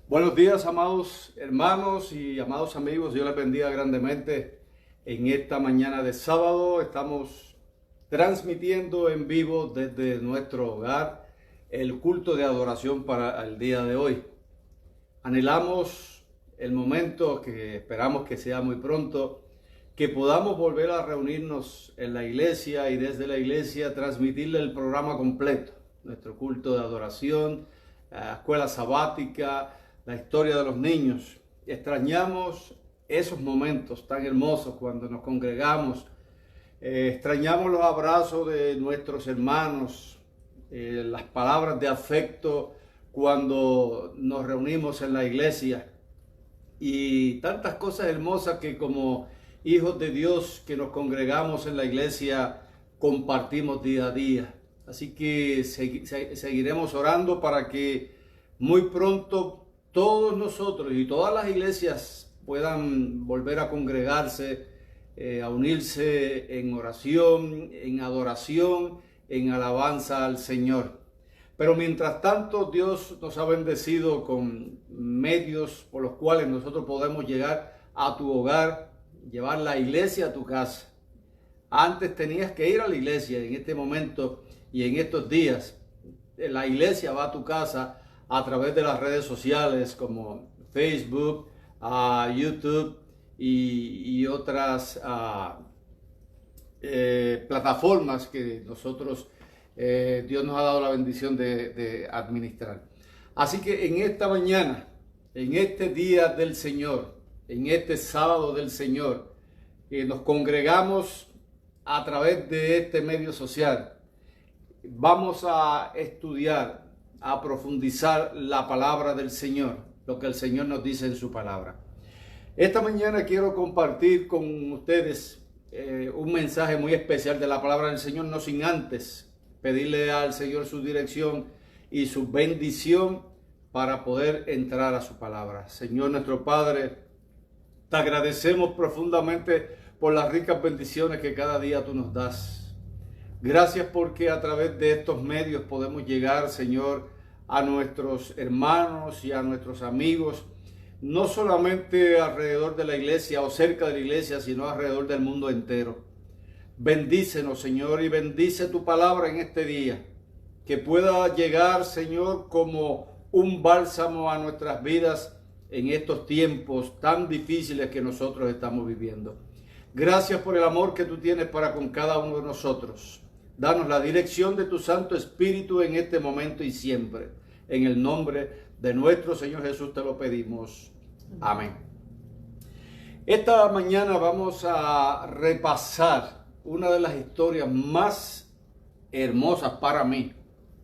Buenos días, amados hermanos y amados amigos. Dios les bendiga grandemente. En esta mañana de sábado estamos transmitiendo en vivo desde nuestro hogar el culto de adoración para el día de hoy. Anhelamos el momento que esperamos que sea muy pronto, que podamos volver a reunirnos en la iglesia y desde la iglesia transmitirle el programa completo, nuestro culto de adoración, la escuela sabática, la historia de los niños. Extrañamos esos momentos tan hermosos cuando nos congregamos. Extrañamos los abrazos de nuestros hermanos, las palabras de afecto cuando nos reunimos en la iglesia y tantas cosas hermosas que como hijos de Dios que nos congregamos en la iglesia compartimos día a día. Así que seguiremos orando para que muy pronto todos nosotros y todas las iglesias puedan volver a congregarse, a unirse en oración, en adoración, en alabanza al Señor. Pero mientras tanto, Dios nos ha bendecido con medios por los cuales nosotros podemos llegar a tu hogar, llevar la iglesia a tu casa. Antes tenías que ir a la iglesia, en este momento y en estos días la iglesia va a tu casa a través de las redes sociales como Facebook, YouTube y otras plataformas que nosotros, Dios nos ha dado la bendición de administrar. Así que en esta mañana, en este día del Señor, en este sábado del Señor, nos congregamos a través de este medio social. Vamos a estudiar, a profundizar la palabra del Señor, lo que el Señor nos dice en su palabra. Esta mañana quiero compartir con ustedes un mensaje muy especial de la palabra del Señor, no sin antes pedirle al Señor su dirección y su bendición para poder entrar a su palabra. Señor nuestro Padre, te agradecemos profundamente por las ricas bendiciones que cada día tú nos das. Gracias porque a través de estos medios podemos llegar, Señor, a nuestros hermanos y a nuestros amigos, no solamente alrededor de la iglesia o cerca de la iglesia, sino alrededor del mundo entero. Bendícenos, Señor, y bendice tu palabra en este día, que pueda llegar, Señor, como un bálsamo a nuestras vidas en estos tiempos tan difíciles que nosotros estamos viviendo. Gracias por el amor que tú tienes para con cada uno de nosotros. Danos la dirección de tu Santo Espíritu en este momento y siempre. En el nombre de nuestro Señor Jesús te lo pedimos. Amén. Esta mañana vamos a repasar una de las historias más hermosas para mí.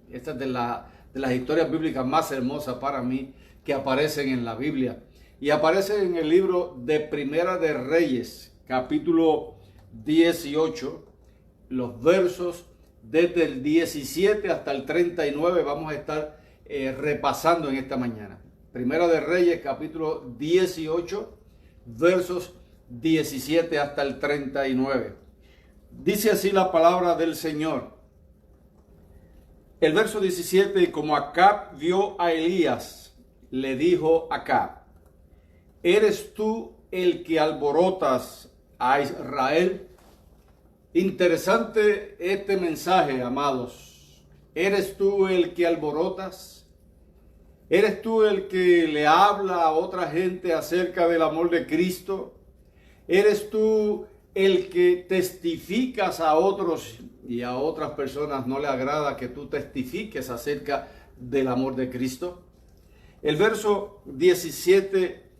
Esta es de las historias bíblicas más hermosas para mí que aparecen en la Biblia. Y aparece en el libro de Primera de Reyes, capítulo 18. Los versos desde el 17 hasta el 39 vamos a estar repasando en esta mañana. Primera de Reyes, capítulo 18, versos 17 hasta el 39. Dice así la palabra del Señor. El verso 17, como Acab vio a Elías, le dijo a Acab: ¿eres tú el que alborotas a Israel? Interesante este mensaje, amados. ¿Eres tú el que alborotas? ¿Eres tú el que le habla a otra gente acerca del amor de Cristo? ¿Eres tú el que testificas a otros y a otras personas no le agrada que tú testifiques acerca del amor de Cristo? El verso 17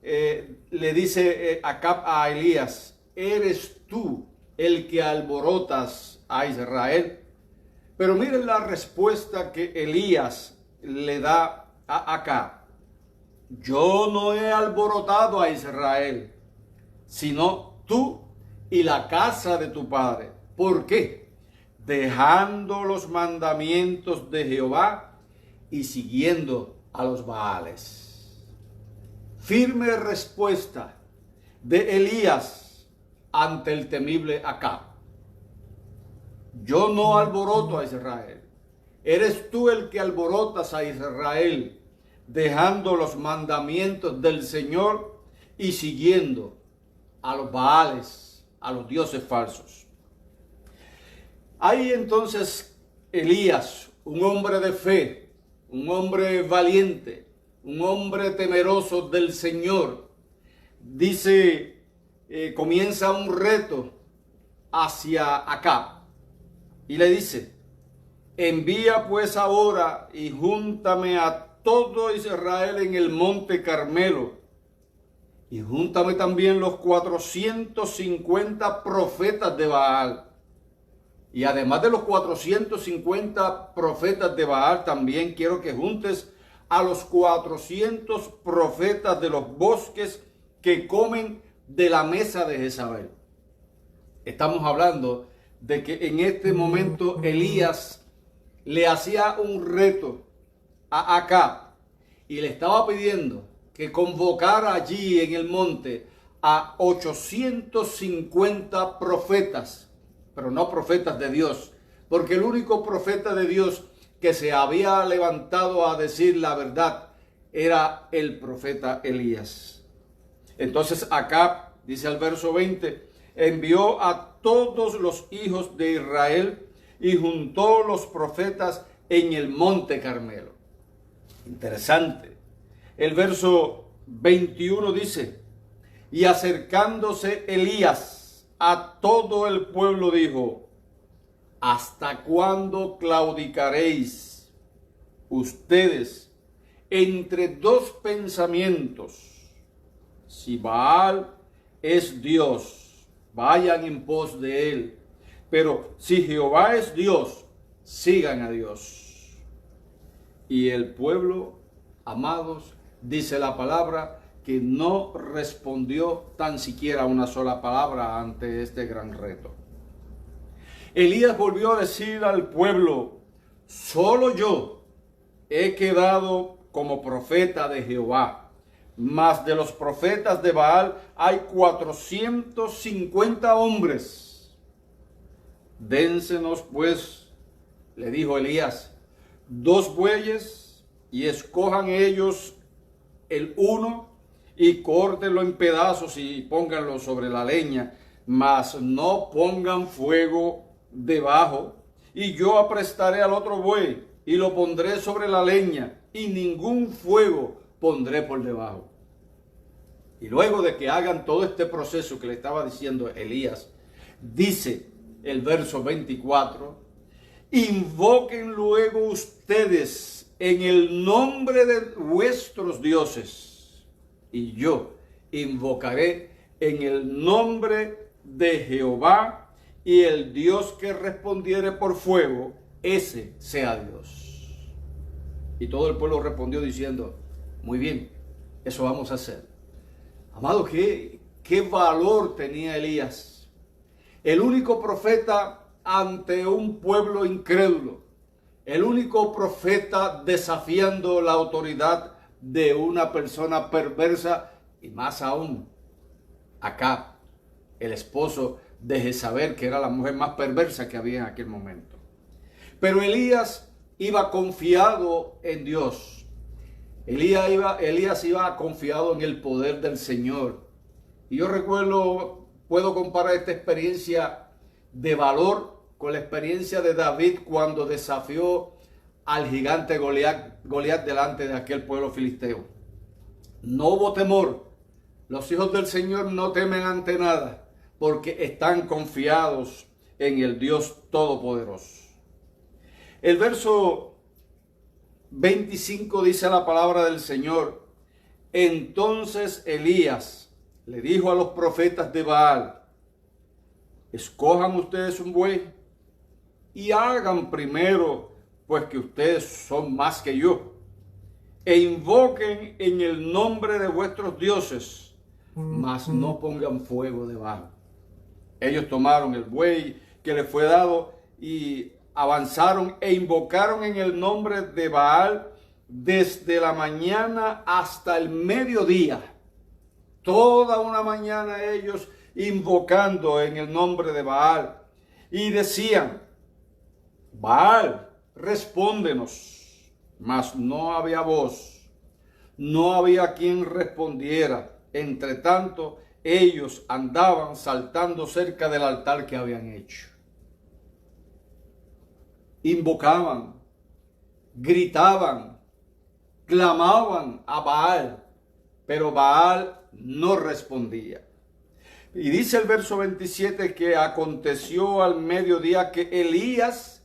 le dice a Elías: ¿eres tú el que alborotas a Israel? Pero miren la respuesta que Elías le da a Acab: yo no he alborotado a Israel, sino tú y la casa de tu padre. ¿Por qué? Dejando los mandamientos de Jehová y siguiendo a los Baales. Firme respuesta de Elías ante el temible Acab. Yo no alboroto a Israel. Eres tú el que alborotas a Israel. dejando los mandamientos del Señor y siguiendo a los Baales, a los dioses falsos. Ahí entonces Elías, un hombre de fe, un hombre valiente, un hombre temeroso del Señor, dice, comienza un reto hacia Acab y le dice: envía pues ahora y júntame a todo Israel en el monte Carmelo, y júntame también los 450 profetas de Baal. Y además de los 450 profetas de Baal, también quiero que juntes a los 400 profetas de los bosques que comen de la mesa de Jezabel. Estamos hablando de que en este momento Elías le hacía un reto a Acab y le estaba pidiendo que convocara allí en el monte a 850 profetas, pero no profetas de Dios, porque el único profeta de Dios que se había levantado a decir la verdad era el profeta Elías. Entonces Acab, dice el verso 20, envió a todos los hijos de Israel y juntó los profetas en el monte Carmelo. Interesante. El verso 21 dice: y acercándose Elías a todo el pueblo dijo: ¿hasta cuándo claudicaréis ustedes entre dos pensamientos? Si Baal es Dios, vayan en pos de él. Pero si Jehová es Dios, sigan a Dios. Y el pueblo, amados, dice la palabra, que no respondió tan siquiera una sola palabra ante este gran reto. Elías volvió a decir al pueblo: solo yo he quedado como profeta de Jehová, mas de los profetas de Baal hay 450 hombres. Dénsenos pues, le dijo Elías, 2 bueyes, y escojan ellos el uno y córtenlo en pedazos y pónganlo sobre la leña, mas no pongan fuego debajo, y yo aprestaré al otro buey y lo pondré sobre la leña, y ningún fuego pondré por debajo. Y luego de que hagan todo este proceso que le estaba diciendo Elías, dice el verso 24: invoquen luego ustedes en el nombre de vuestros dioses, y yo invocaré en el nombre de Jehová, y el Dios que respondiere por fuego, ese sea Dios. Y todo el pueblo respondió diciendo: muy bien, eso vamos a hacer. Amado, qué valor tenía Elías. El único profeta ante un pueblo incrédulo. El único profeta desafiando la autoridad de una persona perversa, y más aún Acab, el esposo de Jezabel, que era la mujer más perversa que había en aquel momento. Pero Elías iba confiado en Dios. Elías iba confiado en el poder del Señor. Y yo puedo comparar esta experiencia de valor con la experiencia de David cuando desafió al gigante Goliat delante de aquel pueblo filisteo. No hubo temor. Los hijos del Señor no temen ante nada, porque están confiados en el Dios Todopoderoso. El verso 25 dice la palabra del Señor: entonces Elías le dijo a los profetas de Baal: escojan ustedes un buey y hagan primero, pues que ustedes son más que yo, e invoquen en el nombre de vuestros dioses, mas no pongan fuego debajo. Ellos tomaron el buey que les fue dado y avanzaron e invocaron en el nombre de Baal desde la mañana hasta el mediodía. Toda una mañana ellos invocando en el nombre de Baal, y decían: Baal, respóndenos. Mas no había voz. no había quien respondiera. Entre tanto, ellos andaban saltando cerca del altar que habían hecho. Invocaban, gritaban, clamaban a Baal, pero Baal no respondía. Y dice el verso 27 que aconteció al mediodía que Elías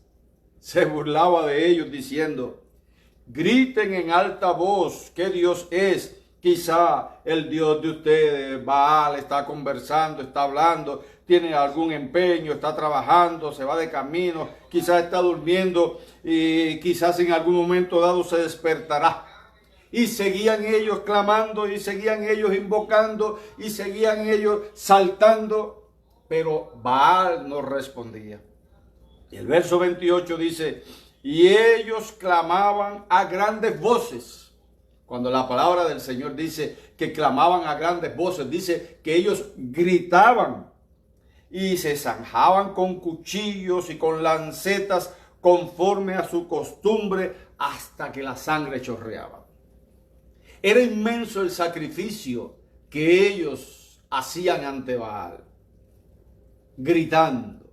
se burlaba de ellos diciendo: griten en alta voz que Dios es. Quizá el Dios de ustedes, Baal, está conversando, está hablando, tiene algún empeño, está trabajando, se va de camino, quizás está durmiendo y quizás en algún momento dado se despertará. Y seguían ellos clamando, y seguían ellos invocando, y seguían ellos saltando, pero Baal no respondía. Y el verso 28 dice: y ellos clamaban a grandes voces. Cuando la palabra del Señor dice que clamaban a grandes voces, dice que ellos gritaban y se zanjaban con cuchillos y con lancetas conforme a su costumbre hasta que la sangre chorreaba. Era inmenso el sacrificio que ellos hacían ante Baal, gritando,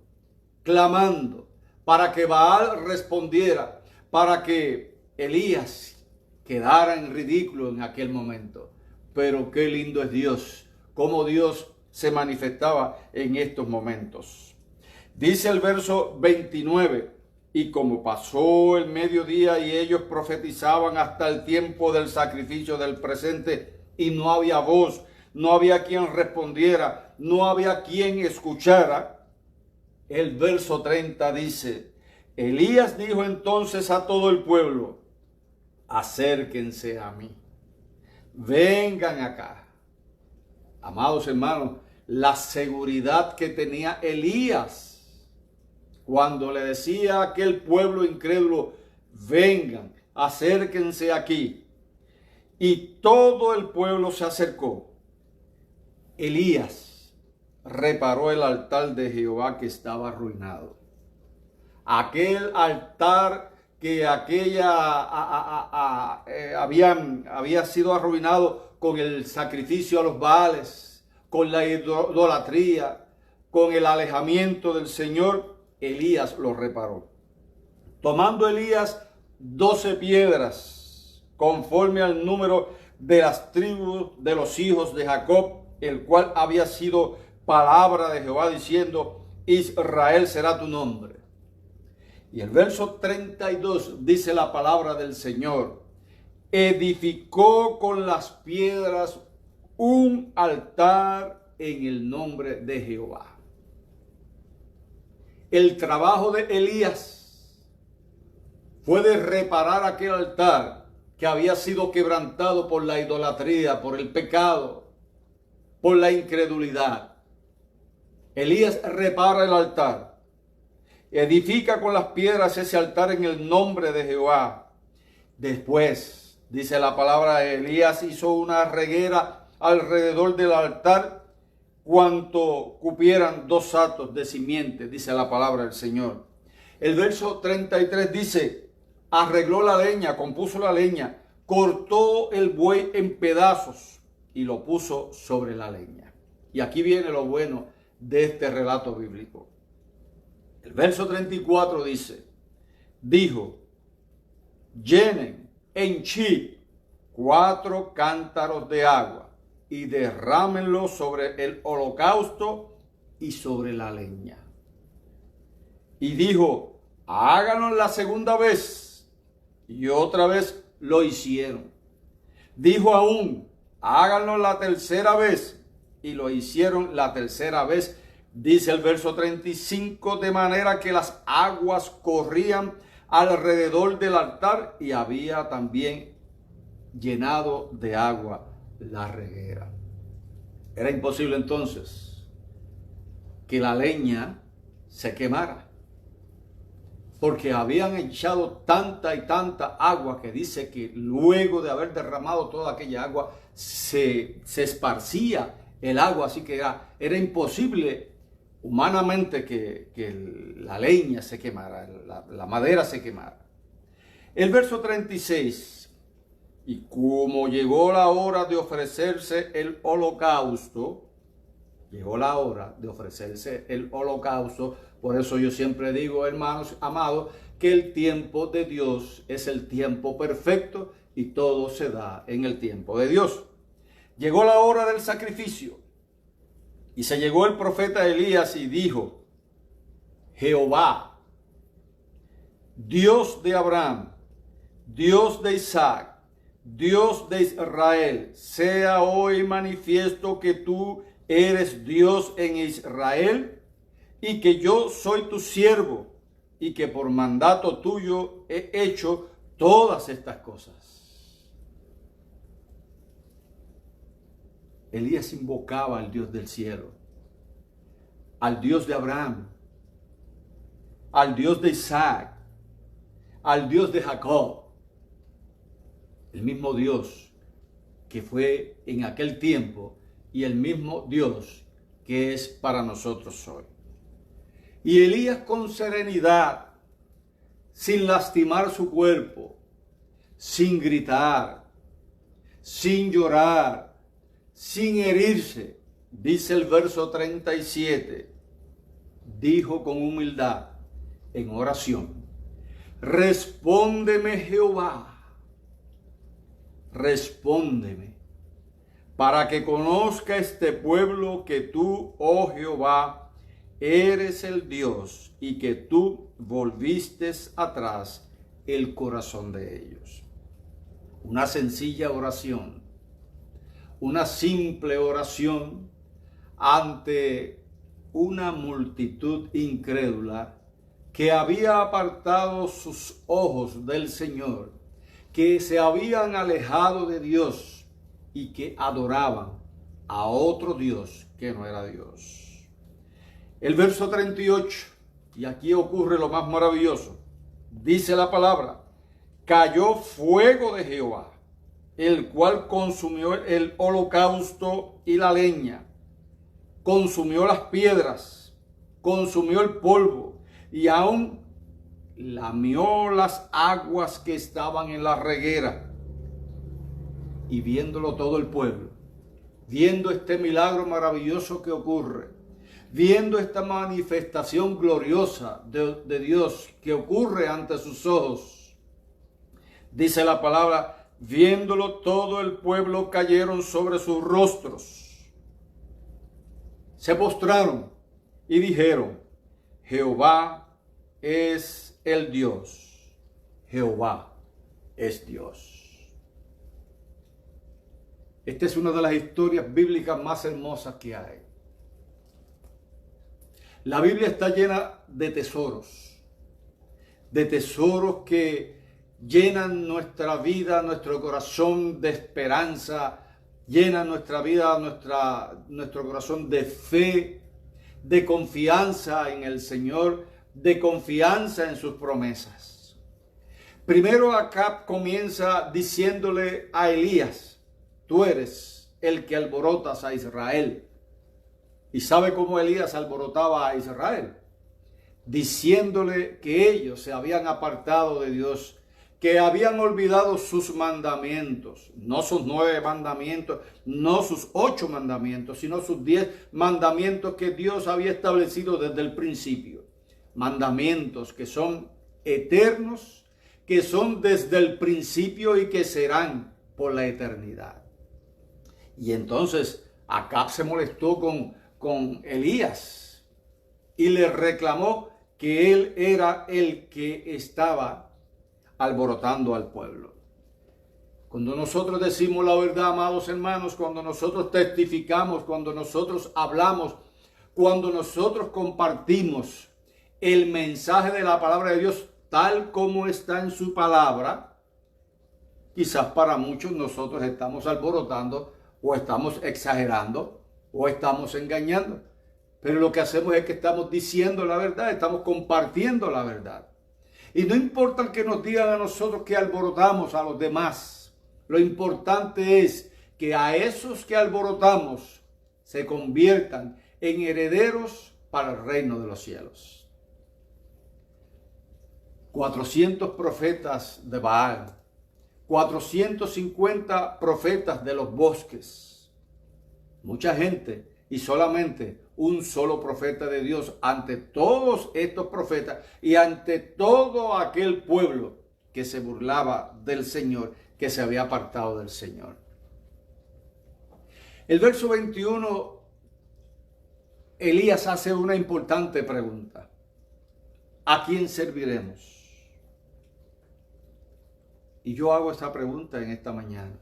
clamando, para que Baal respondiera, para que Elías quedara en ridículo en aquel momento. Pero qué lindo es Dios, cómo Dios se manifestaba en estos momentos. Dice el verso 29, y como pasó el mediodía y ellos profetizaban hasta el tiempo del sacrificio del presente, y no había voz, no había quien respondiera, no había quien escuchara. El verso 30 dice: Elías dijo entonces a todo el pueblo: acérquense a mí, vengan acá. Amados hermanos, la seguridad que tenía Elías cuando le decía a aquel pueblo incrédulo: vengan, acérquense aquí. Y todo el pueblo se acercó. Elías reparó el altar de Jehová que estaba arruinado. Aquel altar que había sido arruinado con el sacrificio a los Baales, con la idolatría, con el alejamiento del Señor, Elías lo reparó. Tomando Elías 12 piedras, conforme al número de las tribus de los hijos de Jacob, el cual había sido palabra de Jehová diciendo: Israel será tu nombre. Y el verso 32 dice la palabra del Señor: edificó con las piedras un altar en el nombre de Jehová. El trabajo de Elías fue de reparar aquel altar que había sido quebrantado por la idolatría, por el pecado, por la incredulidad. Elías repara el altar. Edifica con las piedras ese altar en el nombre de Jehová. Después, dice la palabra, Elías hizo una reguera alrededor del altar, cuanto cupieran 2 sacos de simiente, dice la palabra del Señor. El verso 33 dice: arregló la leña, compuso la leña, cortó el buey en pedazos y lo puso sobre la leña. Y aquí viene lo bueno de este relato bíblico. El verso 34 dice: dijo, llenen, henchid 4 cántaros de agua y derrámenlo sobre el holocausto y sobre la leña. Y dijo, háganlo la segunda vez. Y otra vez lo hicieron. Dijo aún, háganlo la tercera vez. Y lo hicieron la tercera vez. Dice el verso 35, de manera que las aguas corrían alrededor del altar y había también llenado de agua la reguera. Era imposible entonces que la leña se quemara, porque habían echado tanta y tanta agua que dice que luego de haber derramado toda aquella agua se esparcía el agua, así que era imposible humanamente que la leña se quemara, la madera se quemara. El verso 36 Y como llegó la hora de ofrecerse el holocausto, por eso yo siempre digo, hermanos amados, que el tiempo de Dios es el tiempo perfecto y todo se da en el tiempo de Dios. Llegó la hora del sacrificio y se llegó el profeta Elías y dijo: Jehová, Dios de Abraham, Dios de Isaac, Dios de Israel, sea hoy manifiesto que tú eres Dios en Israel y que yo soy tu siervo y que por mandato tuyo he hecho todas estas cosas. Elías invocaba al Dios del cielo, al Dios de Abraham, al Dios de Isaac, al Dios de Jacob. El mismo Dios que fue en aquel tiempo y el mismo Dios que es para nosotros hoy. Y Elías, con serenidad, sin lastimar su cuerpo, sin gritar, sin llorar, sin herirse, dice el verso 37, dijo con humildad en oración: respóndeme, Jehová, respóndeme, para que conozca este pueblo que tú, oh Jehová, eres el Dios y que tú volviste atrás el corazón de ellos. Una sencilla oración, una simple oración ante una multitud incrédula que había apartado sus ojos del Señor, que se habían alejado de Dios y que adoraban a otro Dios que no era Dios. El verso 38, y aquí ocurre lo más maravilloso, dice la palabra: cayó fuego de Jehová, el cual consumió el holocausto y la leña, consumió las piedras, consumió el polvo y aún lamió las aguas que estaban en la reguera. Y viéndolo todo el pueblo, viendo este milagro maravilloso que ocurre, viendo esta manifestación gloriosa de Dios que ocurre ante sus ojos, dice la palabra: viéndolo todo el pueblo cayeron sobre sus rostros, se postraron y dijeron: Jehová es el Dios, Jehová es Dios. Esta es una de las historias bíblicas más hermosas que hay. La Biblia está llena de tesoros que llenan nuestra vida, nuestro corazón de esperanza, llenan nuestra vida, nuestro corazón de fe, de confianza en el Señor, de confianza en sus promesas. Primero Acab comienza diciéndole a Elías: tú eres el que alborotas a Israel. ¿Y sabe cómo Elías alborotaba a Israel? Diciéndole que ellos se habían apartado de Dios, que habían olvidado sus mandamientos, no sus 9 mandamientos, no sus 8 mandamientos, sino sus 10 mandamientos que Dios había establecido desde el principio. Mandamientos que son eternos, que son desde el principio y que serán por la eternidad. Y entonces Acab se molestó con Elías y le reclamó que él era el que estaba alborotando al pueblo. Cuando nosotros decimos la verdad, amados hermanos, cuando nosotros testificamos, cuando nosotros hablamos, cuando nosotros compartimos el mensaje de la palabra de Dios tal como está en su palabra, quizás para muchos nosotros estamos alborotando o estamos exagerando o estamos engañando. Pero lo que hacemos es que estamos diciendo la verdad, estamos compartiendo la verdad. Y no importa que nos digan a nosotros que alborotamos a los demás. Lo importante es que a esos que alborotamos se conviertan en herederos para el reino de los cielos. 400 profetas de Baal, 450 profetas de los bosques. Mucha gente y solamente un solo profeta de Dios ante todos estos profetas y ante todo aquel pueblo que se burlaba del Señor, que se había apartado del Señor. El verso 21, Elías hace una importante pregunta. ¿A quién serviremos? Y yo hago esta pregunta en esta mañana.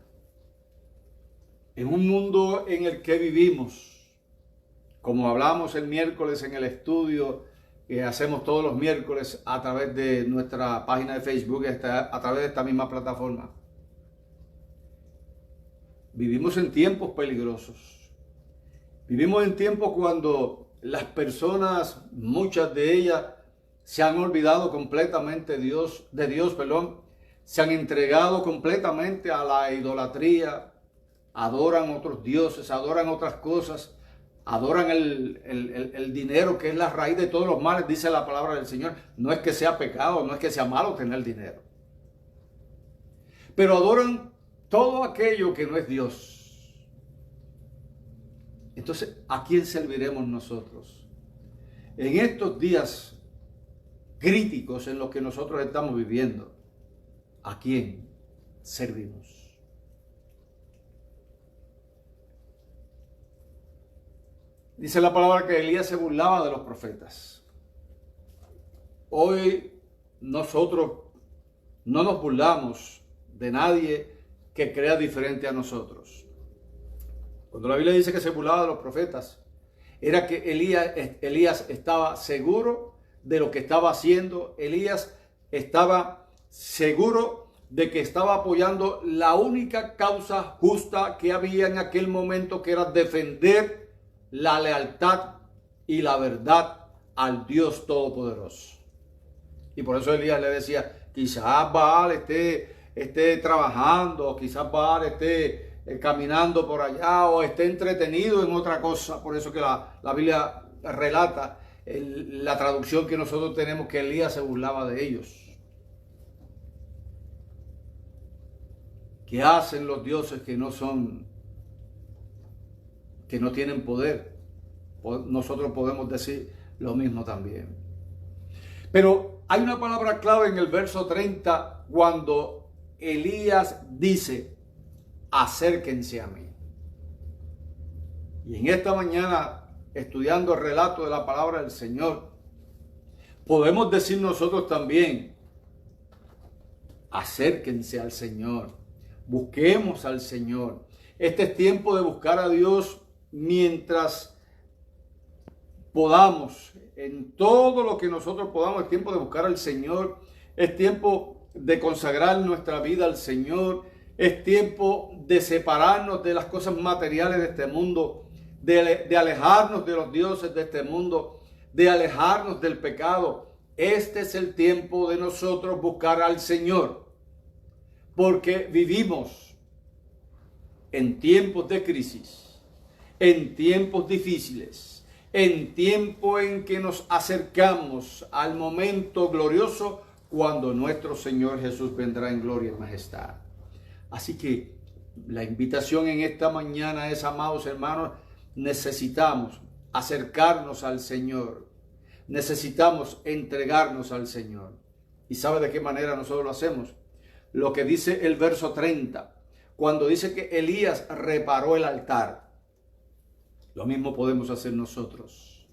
En un mundo en el que vivimos, como hablamos el miércoles en el estudio que hacemos todos los miércoles a través de nuestra página de Facebook, a través de esta misma plataforma, vivimos en tiempos peligrosos. Vivimos en tiempos cuando las personas, muchas de ellas, se han olvidado completamente de Dios, se han entregado completamente a la idolatría, adoran otros dioses, adoran otras cosas, adoran el dinero, que es la raíz de todos los males, dice la palabra del Señor. No es que sea pecado, no es que sea malo tener dinero, pero adoran todo aquello que no es Dios. Entonces, ¿a quién serviremos nosotros? En estos días críticos en los que nosotros estamos viviendo, ¿a quién servimos? Dice la palabra que Elías se burlaba de los profetas. Hoy nosotros no nos burlamos de nadie que crea diferente a nosotros. Cuando la Biblia dice que se burlaba de los profetas, era que Elías estaba seguro de lo que estaba haciendo. Elías estaba seguro de que estaba apoyando la única causa justa que había en aquel momento, que era defender la lealtad y la verdad al Dios Todopoderoso. Y por eso Elías le decía, quizás Baal esté trabajando, quizás Baal esté caminando por allá o esté entretenido en otra cosa. Por eso que la Biblia relata la traducción que nosotros tenemos, que Elías se burlaba de ellos. ¿Qué hacen los dioses que no tienen poder? Nosotros podemos decir lo mismo también. Pero hay una palabra clave en el verso 30 cuando Elías dice, acérquense a mí. Y en esta mañana, estudiando el relato de la palabra del Señor, podemos decir nosotros también, acérquense al Señor, busquemos al Señor. Este es tiempo de buscar a Dios mientras podamos, en todo lo que nosotros podamos. Es tiempo de buscar al Señor, es tiempo de consagrar nuestra vida al Señor, es tiempo de separarnos de las cosas materiales de este mundo, de alejarnos de los dioses de este mundo, de alejarnos del pecado. Este es el tiempo de nosotros buscar al Señor, porque vivimos en tiempos de crisis, en tiempos difíciles, en tiempo en que nos acercamos al momento glorioso cuando nuestro Señor Jesús vendrá en gloria y majestad. Así que la invitación en esta mañana es, amados hermanos, necesitamos acercarnos al Señor, necesitamos entregarnos al Señor. ¿Y sabe de qué manera nosotros lo hacemos? Lo que dice el verso 30, cuando dice que Elías reparó el altar. Lo mismo podemos hacer nosotros.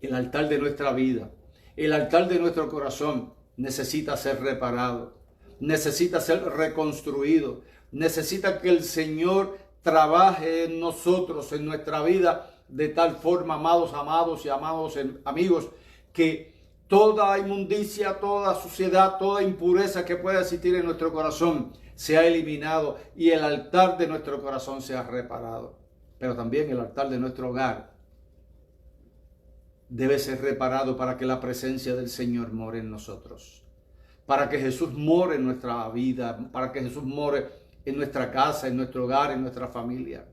El altar de nuestra vida, el altar de nuestro corazón necesita ser reparado, necesita ser reconstruido, necesita que el Señor trabaje en nosotros, en nuestra vida, de tal forma, amados y amados amigos, que toda inmundicia, toda suciedad, toda impureza que pueda existir en nuestro corazón sea eliminado y el altar de nuestro corazón sea reparado. Pero también el altar de nuestro hogar debe ser reparado para que la presencia del Señor more en nosotros, para que Jesús more en nuestra vida, para que Jesús more en nuestra casa, en nuestro hogar, en nuestra familia.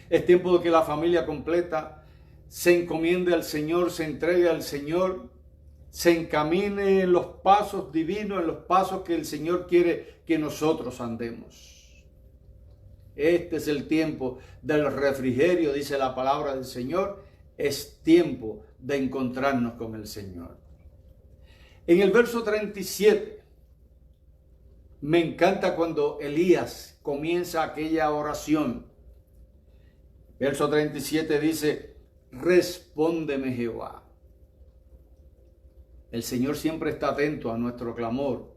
Es tiempo de que la familia completa se encomiende al Señor, se entregue al Señor, se encamine en los pasos divinos, en los pasos que el Señor quiere que nosotros andemos. Este es el tiempo del refrigerio, dice la palabra del Señor. Es tiempo de encontrarnos con el Señor. En el verso 37, me encanta cuando Elías comienza aquella oración. Verso 37 dice, respóndeme Jehová. El Señor siempre está atento a nuestro clamor.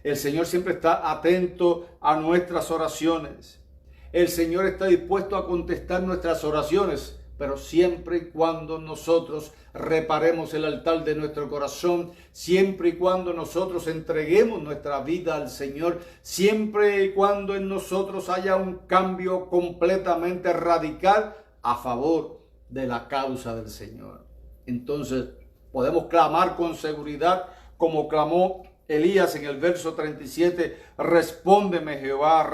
El Señor siempre está atento a nuestras oraciones. El Señor está dispuesto a contestar nuestras oraciones, pero siempre y cuando nosotros reparemos el altar de nuestro corazón, siempre y cuando nosotros entreguemos nuestra vida al Señor, siempre y cuando en nosotros haya un cambio completamente radical a favor de la causa del Señor. Entonces podemos clamar con seguridad como clamó Elías en el verso 37, respóndeme Jehová,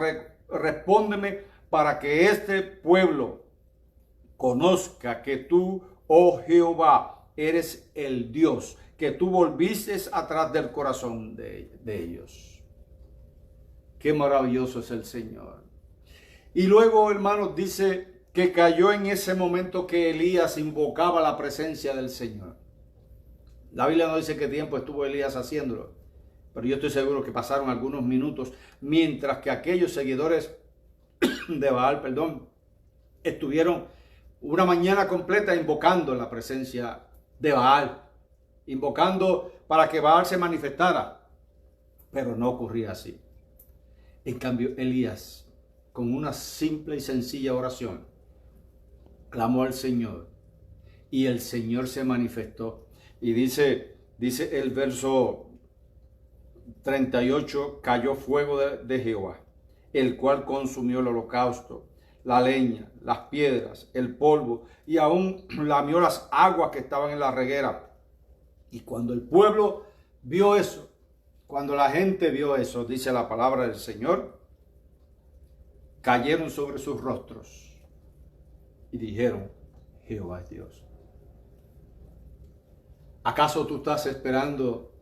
respóndeme para que este pueblo conozca que tú, oh Jehová, eres el Dios, que tú volviste atrás del corazón de ellos. Qué maravilloso es el Señor. Y luego, hermanos, dice que cayó en ese momento que Elías invocaba la presencia del Señor. La Biblia no dice qué tiempo estuvo Elías haciéndolo, pero yo estoy seguro que pasaron algunos minutos mientras que aquellos seguidores de Baal, estuvieron una mañana completa invocando la presencia de Baal, invocando para que Baal se manifestara, pero no ocurría así. En cambio, Elías, con una simple y sencilla oración, clamó al Señor y el Señor se manifestó. Y dice el verso 38, cayó fuego de Jehová, el cual consumió el holocausto, la leña, las piedras, el polvo, y aún lamió las aguas que estaban en la reguera. Y cuando el pueblo vio eso, cuando la gente vio eso, dice la palabra del Señor, cayeron sobre sus rostros y dijeron, Jehová es Dios. ¿Acaso tú estás esperando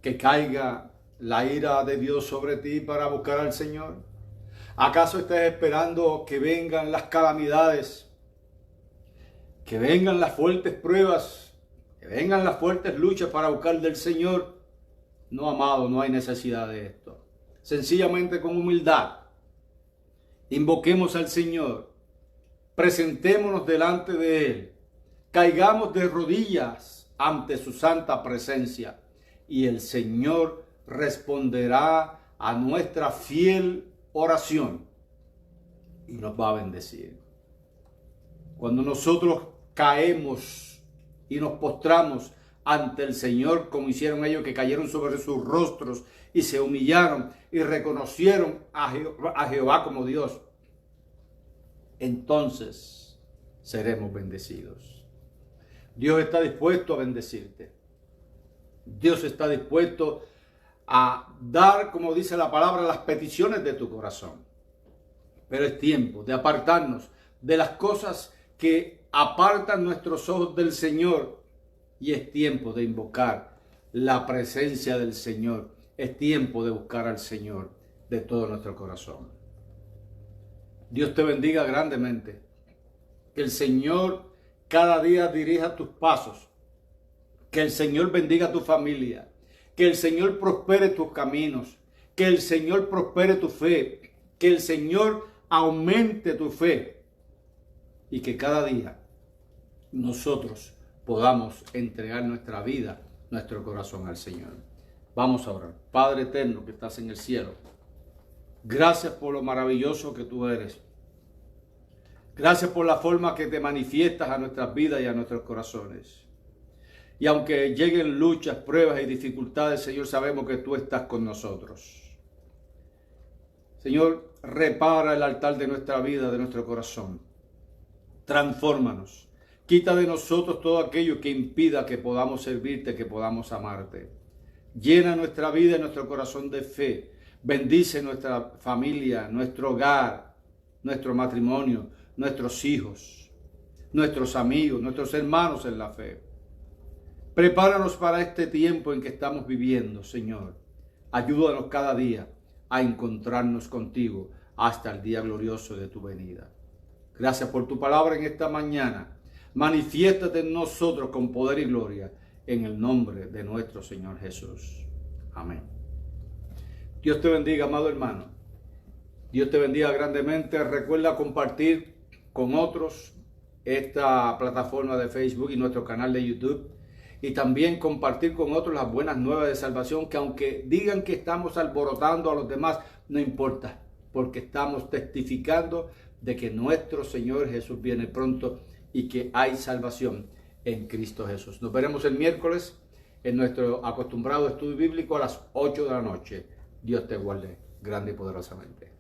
que caiga la ira de Dios sobre ti para buscar al Señor? ¿Acaso estás esperando que vengan las calamidades, que vengan las fuertes pruebas, que vengan las fuertes luchas para buscar del Señor? No, amado, no hay necesidad de esto. Sencillamente con humildad, invoquemos al Señor, presentémonos delante de Él, caigamos de rodillas ante su santa presencia y el Señor responderá a nuestra fiel oración y nos va a bendecir. Cuando nosotros caemos y nos postramos ante el Señor, como hicieron ellos que cayeron sobre sus rostros y se humillaron y reconocieron a Jehová como Dios, entonces seremos bendecidos. Dios está dispuesto a bendecirte. Dios está dispuesto a dar, como dice la palabra, las peticiones de tu corazón. Pero es tiempo de apartarnos de las cosas que apartan nuestros ojos del Señor. Y es tiempo de invocar la presencia del Señor. Es tiempo de buscar al Señor de todo nuestro corazón. Dios te bendiga grandemente. Que el Señor cada día dirija tus pasos. Que el Señor bendiga tu familia. Que el Señor prospere tus caminos. Que el Señor prospere tu fe. Que el Señor aumente tu fe. Y que cada día nosotros podamos entregar nuestra vida, nuestro corazón al Señor. Vamos a orar. Padre eterno que estás en el cielo, gracias por lo maravilloso que tú eres. Gracias por la forma que te manifiestas a nuestras vidas y a nuestros corazones. Y aunque lleguen luchas, pruebas y dificultades, Señor, sabemos que tú estás con nosotros. Señor, repara el altar de nuestra vida, de nuestro corazón. Transfórmanos. Quita de nosotros todo aquello que impida que podamos servirte, que podamos amarte. Llena nuestra vida y nuestro corazón de fe. Bendice nuestra familia, nuestro hogar, nuestro matrimonio, nuestros hijos, nuestros amigos, nuestros hermanos en la fe. Prepáranos para este tiempo en que estamos viviendo, Señor. Ayúdanos cada día a encontrarnos contigo hasta el día glorioso de tu venida. Gracias por tu palabra en esta mañana. Manifiéstate en nosotros con poder y gloria en el nombre de nuestro Señor Jesús. Amén. Dios te bendiga, amado hermano. Dios te bendiga grandemente. Recuerda compartir con otros esta plataforma de Facebook y nuestro canal de YouTube. Y también compartir con otros las buenas nuevas de salvación, que aunque digan que estamos alborotando a los demás, no importa, porque estamos testificando de que nuestro Señor Jesús viene pronto y que hay salvación en Cristo Jesús. Nos veremos el miércoles en nuestro acostumbrado estudio bíblico a las 8 de la noche. Dios te guarde grande y poderosamente.